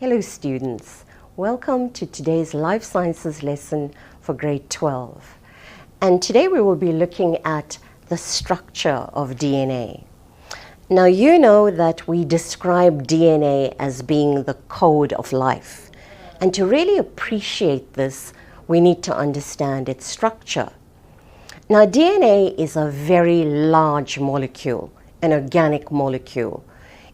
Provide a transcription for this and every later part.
Hello students, welcome to today's Life Sciences lesson for grade 12. And today we will be looking at the structure of DNA. Now you know that we describe DNA as being the code of life. And to really appreciate this, we need to understand its structure. Now DNA is a very large molecule, an organic molecule.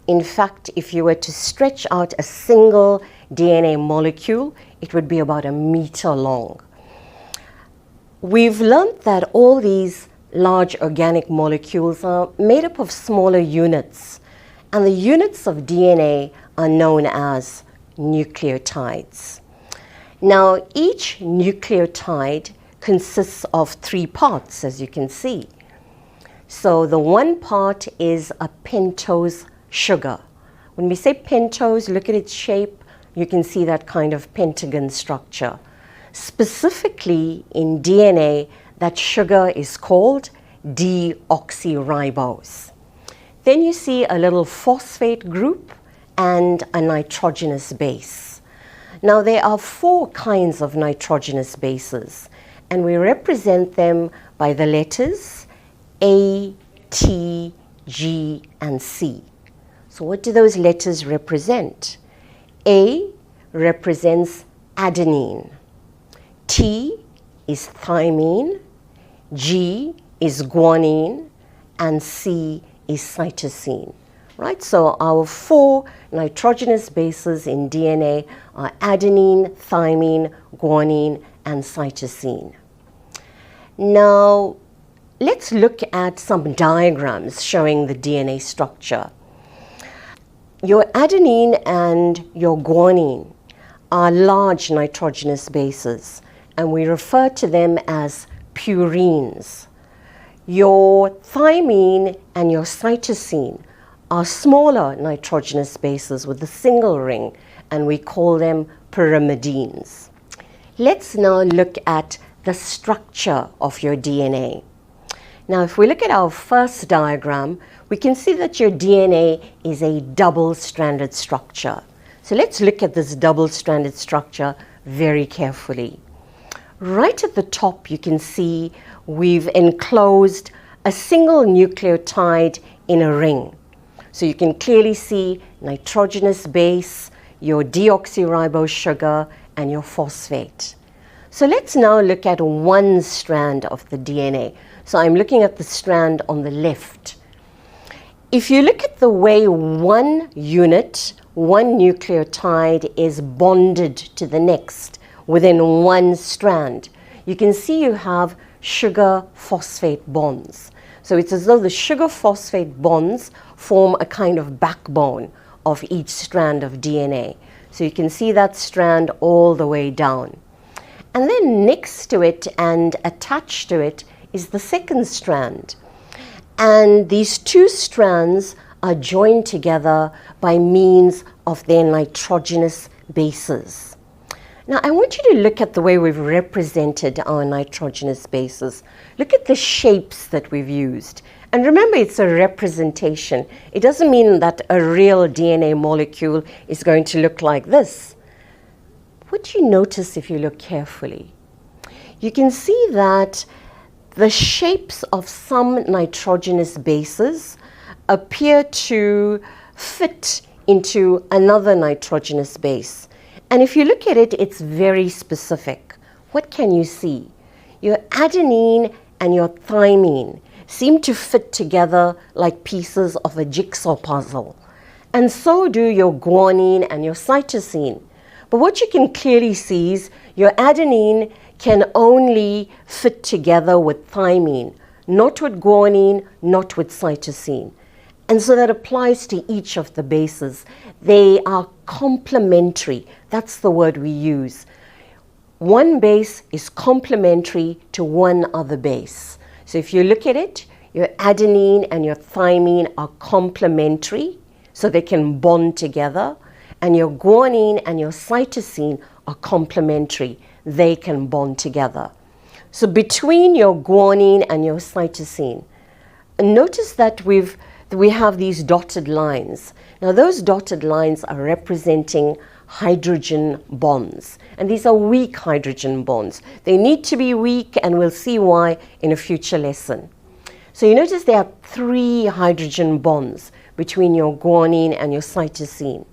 In fact, if you were to stretch out a single DNA molecule, it would be about 1 meter long. We've learned that all these large organic molecules are made up of smaller units, and the units of DNA are known as nucleotides. Now, each nucleotide consists of 3 parts, as you can see. So the one part is a pentose sugar. When we say pentose, look at its shape, you can see that kind of pentagon structure. Specifically in DNA, that sugar is called deoxyribose. Then you see a little phosphate group and a nitrogenous base. Now there are 4 kinds of nitrogenous bases, and we represent them by the letters A, T, G, and C. So what do those letters represent? A represents adenine, T is thymine, G is guanine, and C is cytosine. Right? So our 4 nitrogenous bases in DNA are adenine, thymine, guanine, and cytosine. Now let's look at some diagrams showing the DNA structure. Your adenine and your guanine are large nitrogenous bases, and we refer to them as purines. Your thymine and your cytosine are smaller nitrogenous bases with a single ring, and we call them pyrimidines. Let's now look at the structure of your DNA. Now, if we look at our first diagram, we can see that your DNA is a double-stranded structure. So let's look at this double-stranded structure very carefully. Right at the top, you can see we've enclosed a single nucleotide in a ring. So you can clearly see nitrogenous base, your deoxyribose sugar, and your phosphate. So let's now look at one strand of the DNA. So I'm looking at the strand on the left. If you look at the way one unit, one nucleotide is bonded to the next within one strand, you can see you have sugar-phosphate bonds. So it's as though the sugar-phosphate bonds form a kind of backbone of each strand of DNA. So you can see that strand all the way down. And then next to it and attached to it is the second strand. And these 2 strands are joined together by means of their nitrogenous bases. Now I want you to look at the way we've represented our nitrogenous bases. Look at the shapes that we've used. And remember, it's a representation. It doesn't mean that a real DNA molecule is going to look like this. What do you notice if you look carefully? You can see that the shapes of some nitrogenous bases appear to fit into another nitrogenous base. And if you look at it, it's very specific. What can you see? Your adenine and your thymine seem to fit together like pieces of a jigsaw puzzle. And so do your guanine and your cytosine. But what you can clearly see is your adenine can only fit together with thymine, not with guanine, not with cytosine. And so that applies to each of the bases. They are complementary. That's the word we use. One base is complementary to one other base. So if you look at it, your adenine and your thymine are complementary, so they can bond together. And your guanine and your cytosine are complementary. They can bond together. So between your guanine and your cytosine, notice that we have these dotted lines. Now those dotted lines are representing hydrogen bonds. And these are weak hydrogen bonds. They need to be weak, and we'll see why in a future lesson. So you notice there are 3 hydrogen bonds between your guanine and your cytosine.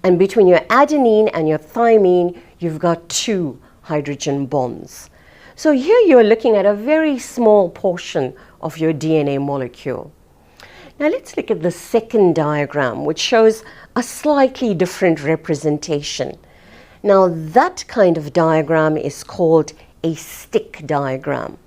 And between your adenine and your thymine, you've got 2 hydrogen bonds. So here you're looking at a very small portion of your DNA molecule. Now let's look at the second diagram, which shows a slightly different representation. Now that kind of diagram is called a stick diagram,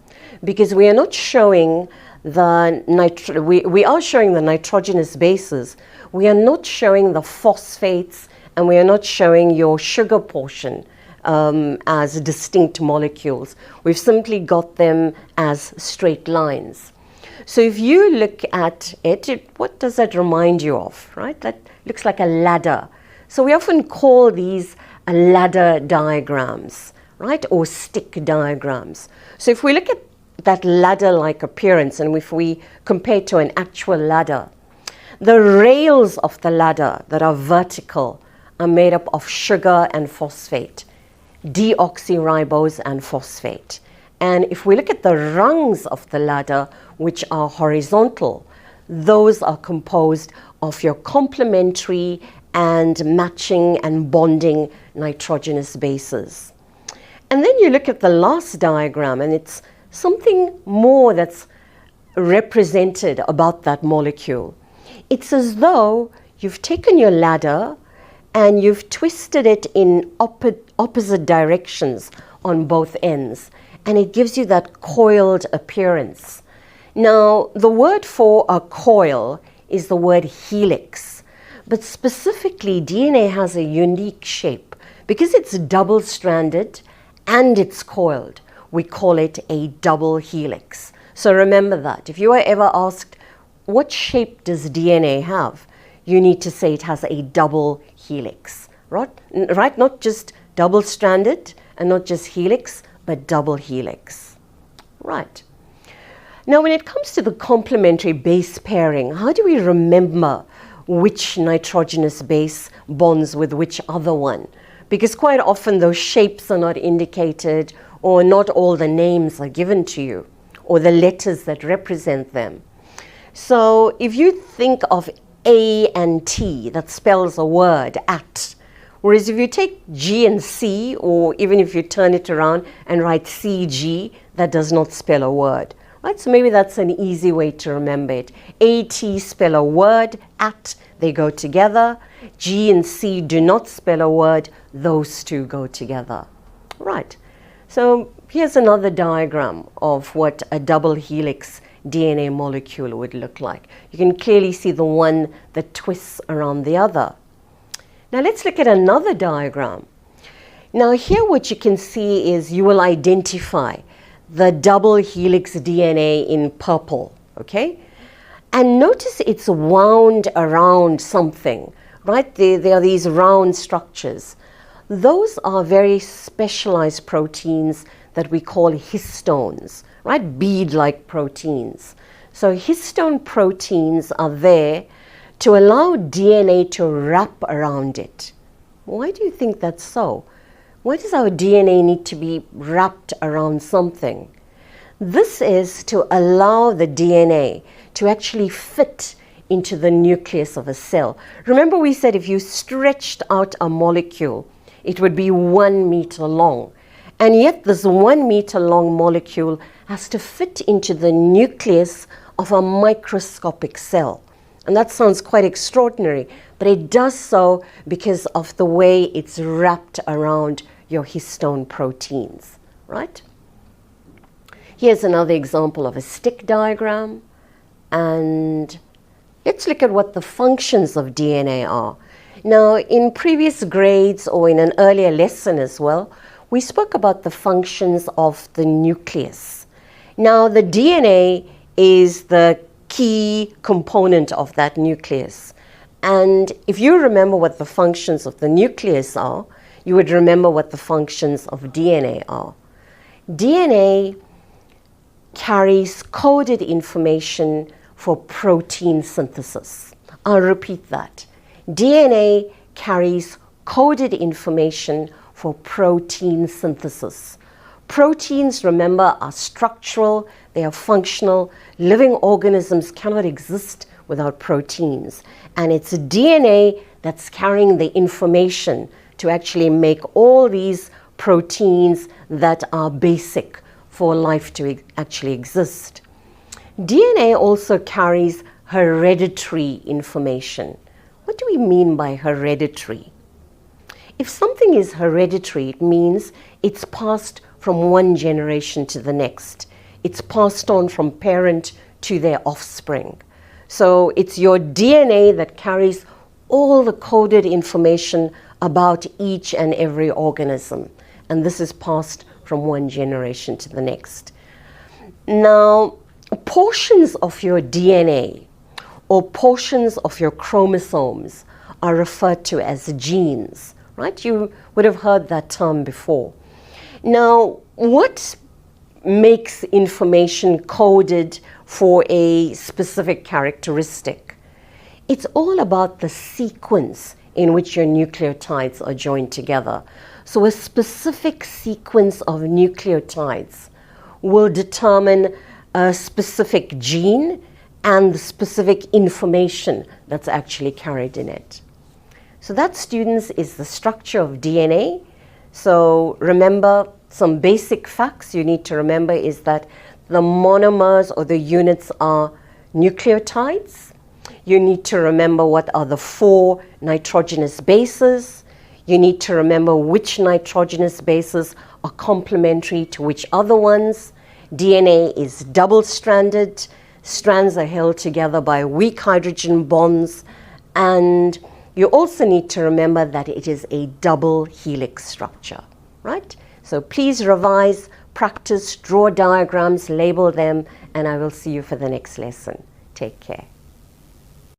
because we are not showing we are showing the nitrogenous bases. We are not showing the phosphates, and we are not showing your sugar portion as distinct molecules. We've simply got them as straight lines. So if you look at it, what does that remind you of, right? That looks like a ladder. So we often call these ladder diagrams, right? Or stick diagrams. So if we look at that ladder-like appearance, and if we compare it to an actual ladder, the rails of the ladder that are vertical are made up of sugar and phosphate, deoxyribose and phosphate. And if we look at the rungs of the ladder, which are horizontal, those are composed of your complementary and matching and bonding nitrogenous bases. And then you look at the last diagram, and it's something more that's represented about that molecule. It's as though you've taken your ladder and you've twisted it in opposite directions on both ends, and it gives you that coiled appearance. Now, the word for a coil is the word helix, but specifically DNA has a unique shape. Because it's double-stranded and it's coiled, we call it a double helix. So remember that. If you are ever asked, what shape does DNA have? You need to say it has a double helix, right? Not just double-stranded and not just helix, but double helix, right? Now, when it comes to the complementary base pairing, how do we remember which nitrogenous base bonds with which other one? Because quite often those shapes are not indicated, or not all the names are given to you, or the letters that represent them. So if you think of A and T, that spells a word, at. Whereas if you take G and C, or even if you turn it around and write CG, that does not spell a word. Right? So maybe that's an easy way to remember it. AT spell a word, at, they go together. G and C do not spell a word, those two go together. Right. So here's another diagram of what a double helix DNA molecule would look like. You can clearly see the one that twists around the other. Now let's look at another diagram. Now here what you can see is you will identify the double helix DNA in purple, okay? And notice it's wound around something, right? There are these round structures. Those are very specialized proteins that we call histones, right? Bead-like proteins. So histone proteins are there to allow DNA to wrap around it. Why do you think that's so? Why does our DNA need to be wrapped around something? This is to allow the DNA to actually fit into the nucleus of a cell. Remember we said if you stretched out a molecule, it would be 1 meter long. And yet this 1 meter long molecule has to fit into the nucleus of a microscopic cell. And that sounds quite extraordinary, but it does so because of the way it's wrapped around your histone proteins, right? Here's another example of a stick diagram. And let's look at what the functions of DNA are. Now, in previous grades or in an earlier lesson as well, we spoke about the functions of the nucleus. Now, the DNA is the key component of that nucleus. And if you remember what the functions of the nucleus are, you would remember what the functions of DNA are. DNA carries coded information for protein synthesis. I'll repeat that. DNA carries coded information for protein synthesis. Proteins, remember, are structural, they are functional. Living organisms cannot exist without proteins. And it's DNA that's carrying the information to actually make all these proteins that are basic for life to actually exist. DNA also carries hereditary information. What do we mean by hereditary? If something is hereditary, it means it's passed from one generation to the next. It's passed on from parent to their offspring. So it's your DNA that carries all the coded information about each and every organism. And this is passed from one generation to the next. Now, portions of your DNA or portions of your chromosomes are referred to as genes, right? You would have heard that term before. Now, what makes information coded for a specific characteristic? It's all about the sequence in which your nucleotides are joined together. So a specific sequence of nucleotides will determine a specific gene and the specific information that's actually carried in it. So that, students, is the structure of DNA. So remember, some basic facts you need to remember is that the monomers or the units are nucleotides. You need to remember what are the 4 nitrogenous bases. You need to remember which nitrogenous bases are complementary to which other ones. DNA is double-stranded. Strands are held together by weak hydrogen bonds. And you also need to remember that it is a double helix structure, right? So please revise, practice, draw diagrams, label them, and I will see you for the next lesson. Take care.